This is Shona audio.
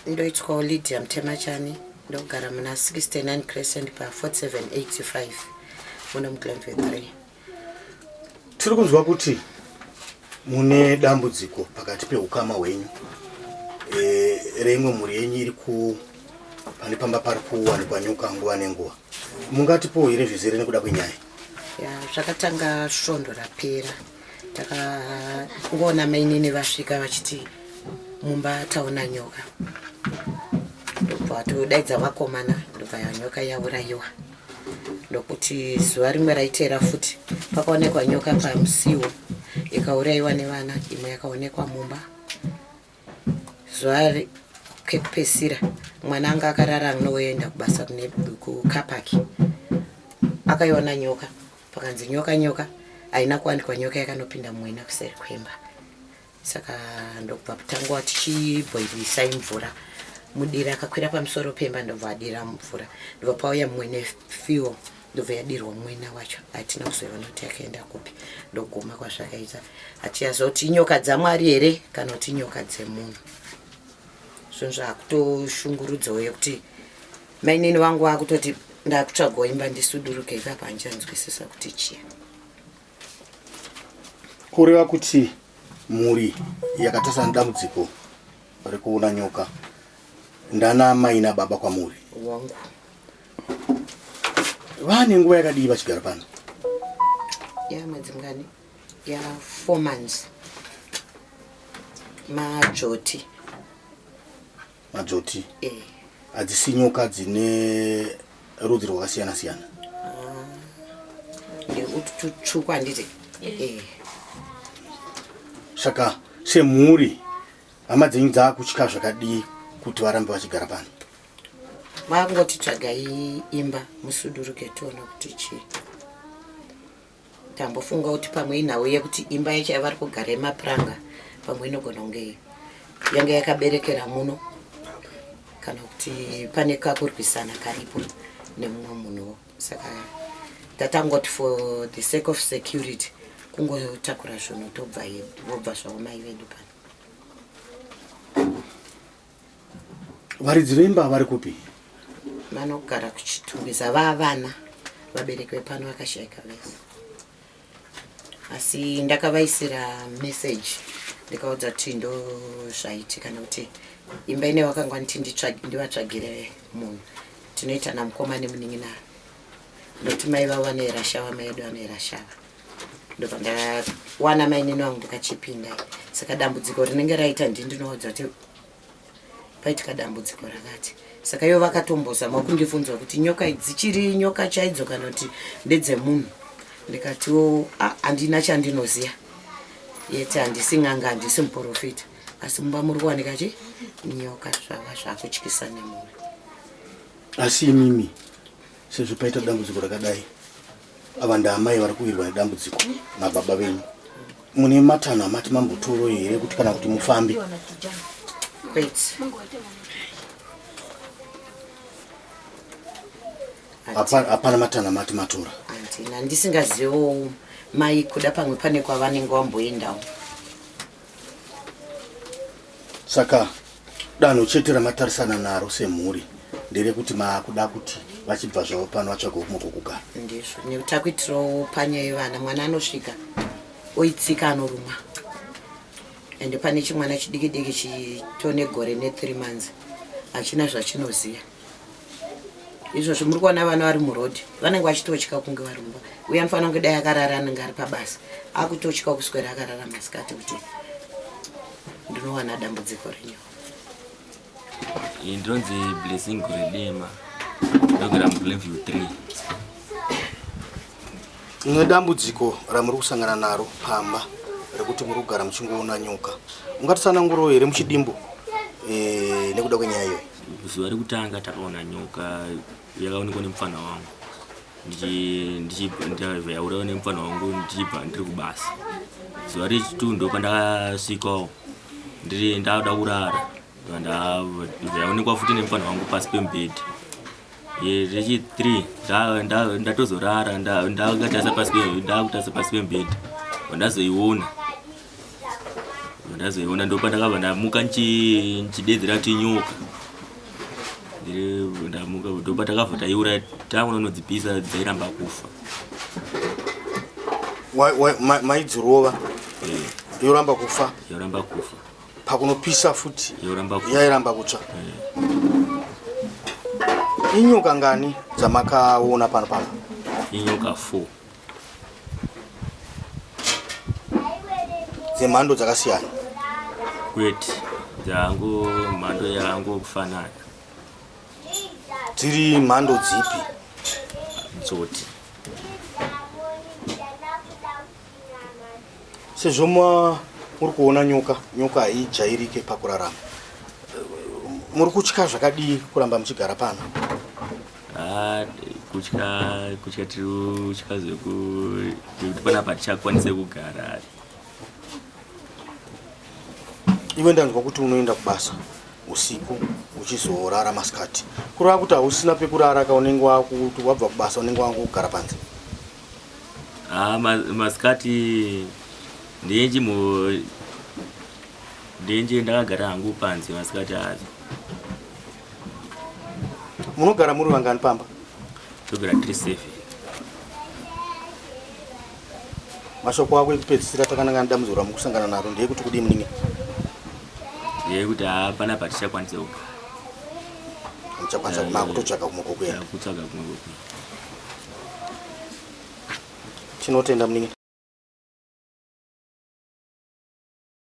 ndoitwa Lydia Mtemachani ndogara muna 69 Crescent pa 4785 muna muglamve 3. Tiri kunzwa kuti mune dambudziko pakati peukama hwenyu remwe mhuri yenyu iri pane pamba pari kuwanikwa nyoka nguva nenguva. Mungatipo here zvizere nekuda kwenyaya? Zvakatanga svondo rapera takaona mainini vasvika vachiti mumba taona nyoka, ndobva todaidza vakomana ndobva nyoka yaurayiwa. Ndokuti zuva rimwe raiteera futi pakaonekwa nyoka pamusiwo ikaurayiwa nevana, imwe yakaonekwa mumba. Zuva kekupesira mwana anga akarara anoenda kubasa kukapaki akaiona nyoka, pakanzi nyoka haina kuwanikwa nyoka yakanopinda mumwena kuseri kwemba. Saka ndobva kutangwa tichibhoilisai mvura, mudiri akakwira pamusoro pemba ndobva adira mvura, ndobva pauya mumwe nefiwo ndobva yadirwa mwena wacho. Hatina kuzoiona kuti yakaenda kupi, ndoguma kwazvakaita. Hatiyaziva kuti inyoka dzaMwari here kana kuti inyoka dzemunhu. Zvinhu zvakutoshungurudzawo yekuti mainini vangu vakutoti ndakutsvagawo imba ndisuduruke ipapo handichanzwisisa kuti chii. Kureva kuti mhuri yakatasana dambudziko rekuona nyoka ndana mai nababa kwamuri wangu vane nguva yakadii vachigara pano? Mwedzi mungani? 4 months. Majoti hadzisi nyoka dzine rudzi rwakasiyana siyana? Ndeututsvuku handiti. Saka semhuri hama dzenyu dzakutya zvakadii kuti varambe vachigara pano? Vakungoti tsvagai imba musuduruke tiona kuti chii. Tambofunga kuti pamwe inhau yekuti imba yacho yavari kugara yemapuranga pamwe inogona kunge yange yakaberekera muno, kana kuti pane kakurwisana karipo nemumwe munhuwo. Saka tatangoti for the sake of security kungotakura zvinhu vobva zvavo mai vedu pano. Varidzi vemba vari kupi? Vanogara kuchitumbisa vavana vaberekwe pano vakashayika vese. Asi ndakavaisira message ndikaudza kuti ndozvaitika nekuti imba ine vakangwa ndivatsvagire munhu tinoita namukoma nemunin'ina, ndokuti mai vavo vanoera shava, mai edu vanoera shava. Ndobva ndawana mainini vangu ndikachipinda. Saka dambudziko rinenge raita ndinoudza kuti paitika dambudziko rakati. Saka ivo vakatombozama kundibvunza kuti nyoka dzichiri nyoka chaidzo kana kuti ndedzemunhu. Ndikatiwo handina chandinoziva, yeti handisi n'anga, handisi muprofita, asi mumba muri kuwanika chi nyoka zvava zvakutyisa nemunhu. Asi imimi sezvo paita dambudziko rakadai, ava ndaamai vari kuwirwa nedambudziko nababa venyu, mune matanho amati mambotoro here kuti kana kuti mufambe? Kwete. Hapana matanho amati matora? Handina, ndisingazivo mai kuda pamwe pane kwavanenge vamboendawo. Saka danho chete ramatarisana naro semhuri nderekuti maakuda kuti vachibva zvavo pano vatsvaga kumwe kwokugara? Ndizvo, nekuti takuitirawo panya yevana, mwana anosvika oitsika anorumwa. Ende pane chimwana chidiki diki chitone gore ne3 months hachina zvachinoziva. Izvozvo muri kuona vana vari murodhi vanenge vachitotya kunge vari mumba. Uye anofanira kunge dai akarara anenge ari pabasa akutotya kuswera akarara masikati kuti ndinowana dambudziko renyoka. Ndinonzi Blessing Redema ndogara muGlenview 3. Nedambudziko ramuri kusangana naro pamba rekuti muri kugara muchingoona nyoka, ungatitsanangurawo here muchidimbo nekuda kwenyaya iyoyi? Zuva rekutanga takaona nyoka yakaonekwa nemufana wangu, ndichabvayaurawo nemufana wangu ndichibva ndiri kubasa. Zuva rechitu ndopandakasvikawo ndauda kurara, ndabvayaonekwa futi nemufana wangu pasi pemubhedhi. Rechi3 ndatozorara ndakutasa pasi pemubhedhi, ndazoiona ndopandakabva ndamuka nchidedzera kuti nyoka. ndamuka ndopa takabva taiura tamunonodzipisa dzairamba kufa. maidzirova yoramba kufa yoramba kufa pakunopisa futi yoramba kufa yairamba kutsva. Inyoka ngani dzamakaona pano pano? inyoka 4 dzemhando dzakasiyana kwete dzangu mhando yangu kufanana. dziri mhando dzipi? Dzoti sezvo muri kuona nyoka haijairike pakurarama, muri kutya zvakadii kuramba muchigara pano? kutya tirikutya zvekuti panapa tichakwanise kugara. Iwe ndanzwa kuti unoenda kubasa usiku uchizorara masikati, kureva kuti hausina pekurara kaunenge wakuti wabva kubasa unenge wangu kugara panze? Masikati ndenje ndakagara hangu panze masikati acho. Munogara muri vangani pamba? Togara 37. Mashoko ako ekupedzisira takanangana dambudziko ramukusangana naro ndeyekuti kudii muningi? Ndeyekuti hapana patichakwanisa kugara. Muchakwanisa makutotsvaga kumwe kokuenda? Kutsvaga kumwe kokuenda. Tinotenda muningi.